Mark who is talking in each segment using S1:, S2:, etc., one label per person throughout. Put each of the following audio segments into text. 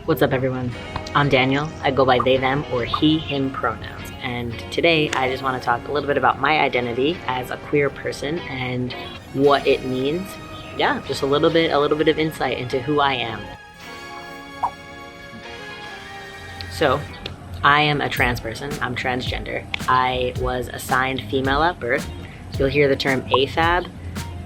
S1: What's up, everyone? I'm Daniel. I go by they, them, or he, him pronouns. And today I just want to talk a little bit about my identity as a queer person and what it means. Yeah, just a little bit of insight into who I am. So, I am a trans person. I'm transgender. I was assigned female at birth. You'll hear the term AFAB.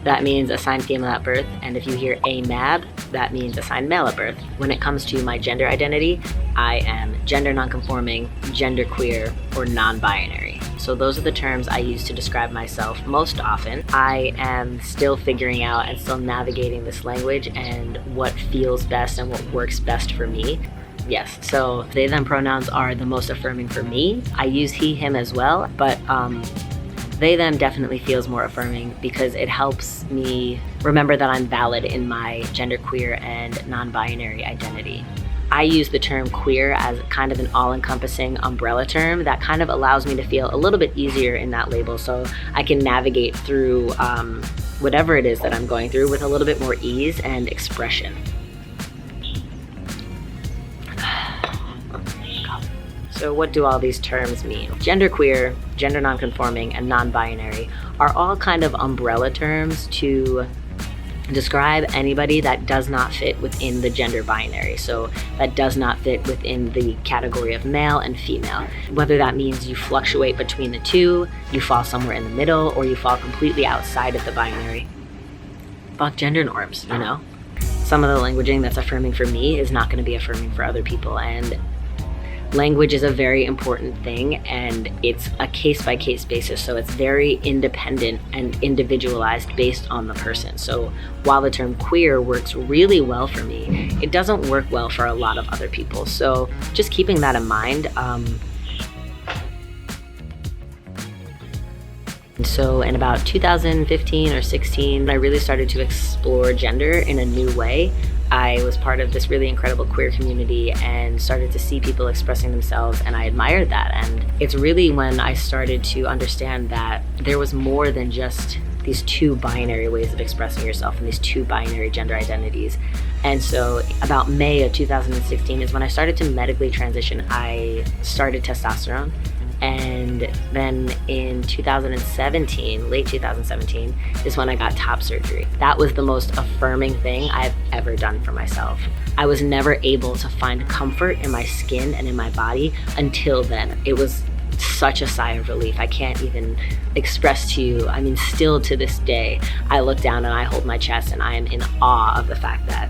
S1: That means assigned female at birth. And if you hear AMAB, that means assigned male at birth. When it comes to my gender identity, I am gender nonconforming, genderqueer, or non-binary. So those are the terms I use to describe myself most often. I am still figuring out and still navigating this language and what feels best and what works best for me. Yes, so they, them pronouns are the most affirming for me. I use he, him as well, but they, them definitely feels more affirming because it helps me remember that I'm valid in my genderqueer and non-binary identity. I use the term queer as kind of an all-encompassing umbrella term that kind of allows me to feel a little bit easier in that label so I can navigate through whatever it is that I'm going through with a little bit more ease and expression. So what do all these terms mean? Genderqueer, gender nonconforming, and non-binary are all kind of umbrella terms to describe anybody that does not fit within the gender binary. So that does not fit within the category of male and female. Whether that means you fluctuate between the two, you fall somewhere in the middle, or you fall completely outside of the binary. Fuck gender norms, you know? Some of the languaging that's affirming for me is not gonna be affirming for other people, and language is a very important thing, and it's a case-by-case basis, so it's very independent and individualized based on the person. So while the term queer works really well for me, it doesn't work well for a lot of other people. So just keeping that in mind. So in about 2015 or 16, I really started to explore gender in a new way. I was part of this really incredible queer community and started to see people expressing themselves, and I admired that. And it's really when I started to understand that there was more than just these two binary ways of expressing yourself and these two binary gender identities. And so about May of 2016 is when I started to medically transition. I started testosterone. And then in 2017, late 2017, is when I got top surgery. That was the most affirming thing I've ever done for myself. I was never able to find comfort in my skin and in my body until then. It was such a sigh of relief. I can't even express to you. I mean, still to this day, I look down and I hold my chest and I am in awe of the fact that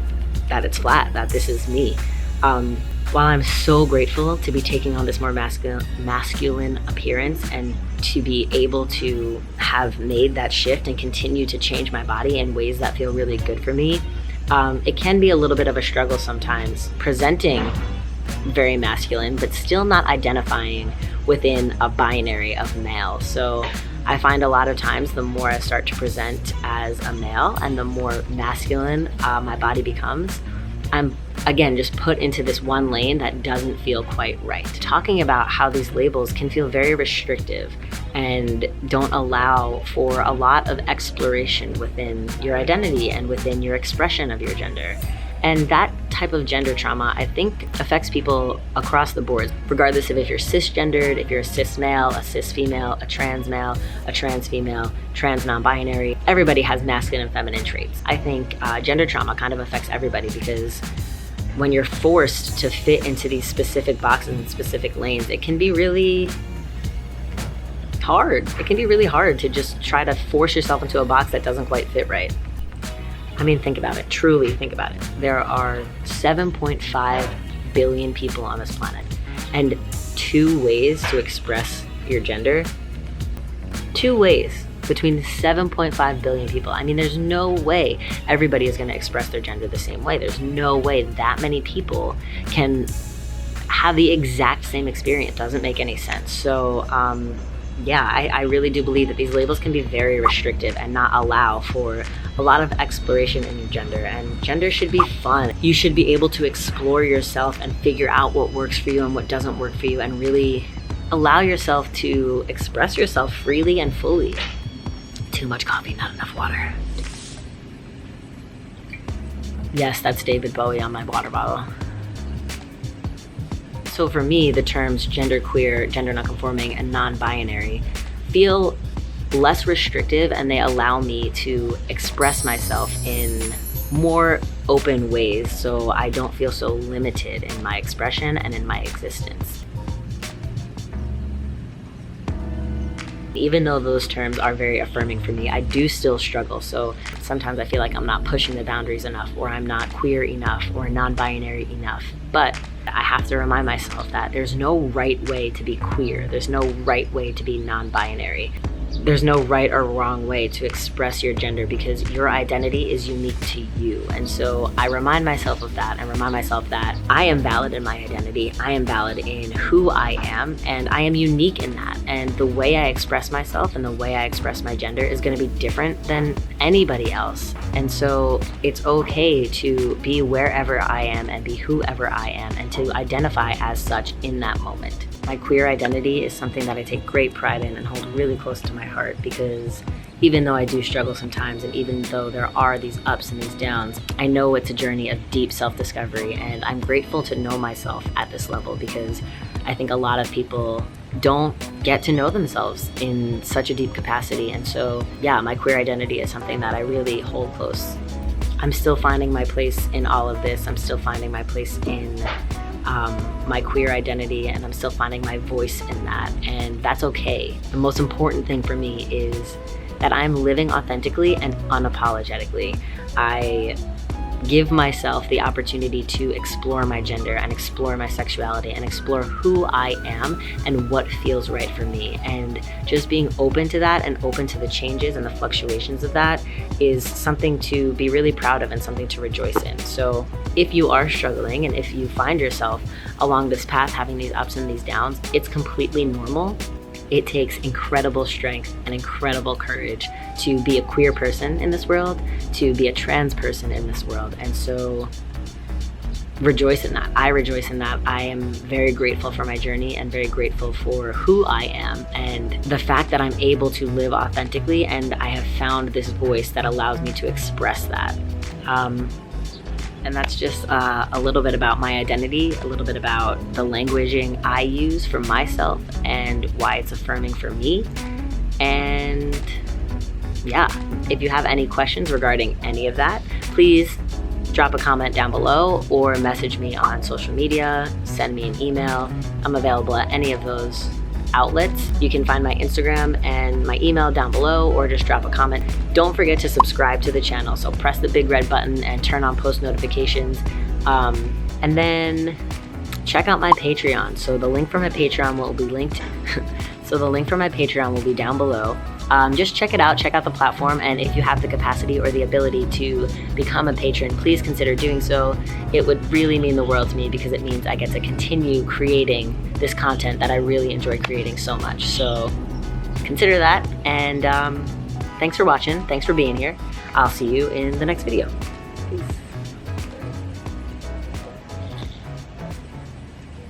S1: it's flat, that this is me. While I'm so grateful to be taking on this more masculine appearance and to be able to have made that shift and continue to change my body in ways that feel really good for me, it can be a little bit of a struggle sometimes presenting very masculine, but still not identifying within a binary of male. So I find a lot of times the more I start to present as a male and the more masculine my body becomes, I'm again just put into this one lane that doesn't feel quite right. Talking about how these labels can feel very restrictive and don't allow for a lot of exploration within your identity and within your expression of your gender. And that type of gender trauma, I think, affects people across the board, regardless of if you're cisgendered, if you're a cis male, a cis female, a trans female, trans non-binary. Everybody has masculine and feminine traits. I think gender trauma kind of affects everybody because when you're forced to fit into these specific boxes and specific lanes, it can be really hard. It can be really hard to just try to force yourself into a box that doesn't quite fit right. I mean, think about it, truly think about it. There are 7.5 billion people on this planet, and 2 ways to express your gender. 2 ways between 7.5 billion people. I mean, there's no way everybody is gonna express their gender the same way. There's no way that many people can have the exact same experience. Doesn't make any sense. So, yeah, I really do believe that these labels can be very restrictive and not allow for a lot of exploration in your gender. And gender should be fun. You should be able to explore yourself and figure out what works for you and what doesn't work for you, and really allow yourself to express yourself freely and fully. Too much coffee, not enough water. Yes, that's David Bowie on my water bottle. So for me, the terms genderqueer, gender nonconforming, and non-binary feel less restrictive, and they allow me to express myself in more open ways, so I don't feel so limited in my expression and in my existence. Even though those terms are very affirming for me, I do still struggle. So sometimes I feel like I'm not pushing the boundaries enough, or I'm not queer enough, or non-binary enough. But I have to remind myself that there's no right way to be queer. There's no right way to be non-binary. There's no right or wrong way to express your gender, because your identity is unique to you. And so I remind myself of that, and remind myself that I am valid in my identity. I am valid in who I am, and I am unique in that. And the way I express myself and the way I express my gender is going to be different than anybody else. And so it's okay to be wherever I am and be whoever I am, and to identify as such in that moment. My queer identity is something that I take great pride in and hold really close to my heart, because even though I do struggle sometimes, and even though there are these ups and these downs, I know it's a journey of deep self-discovery, and I'm grateful to know myself at this level, because I think a lot of people don't get to know themselves in such a deep capacity. And so yeah, my queer identity is something that I really hold close. I'm still finding my place in all of this. I'm still finding my place in my queer identity, and I'm still finding my voice in that, and that's okay. The most important thing for me is that I'm living authentically and unapologetically. I give myself the opportunity to explore my gender and explore my sexuality and explore who I am and what feels right for me. And just being open to that and open to the changes and the fluctuations of that is something to be really proud of and something to rejoice in. So if you are struggling, and if you find yourself along this path having these ups and these downs, it's completely normal. It takes incredible strength and incredible courage to be a queer person in this world, to be a trans person in this world. And so rejoice in that. I rejoice in that. I am very grateful for my journey and very grateful for who I am, and the fact that I'm able to live authentically, and I have found this voice that allows me to express that. And that's just a little bit about my identity, a little bit about the languaging I use for myself and why it's affirming for me. And yeah, if you have any questions regarding any of that, please drop a comment down below or message me on social media, send me an email. I'm available at any of those outlets. You can find my Instagram and my email down below, or just drop a comment. Don't forget to subscribe to the channel. So press the big red button and turn on post notifications. And then check out my Patreon. So the link for my Patreon will be linked. So the link for my Patreon will be down below. Just check it out, check out the platform, and if you have the capacity or the ability to become a patron, please consider doing so. It would really mean the world to me, because it means I get to continue creating this content that I really enjoy creating so much. So consider that, and thanks for watching, thanks for being here. I'll see you in the next video. Peace.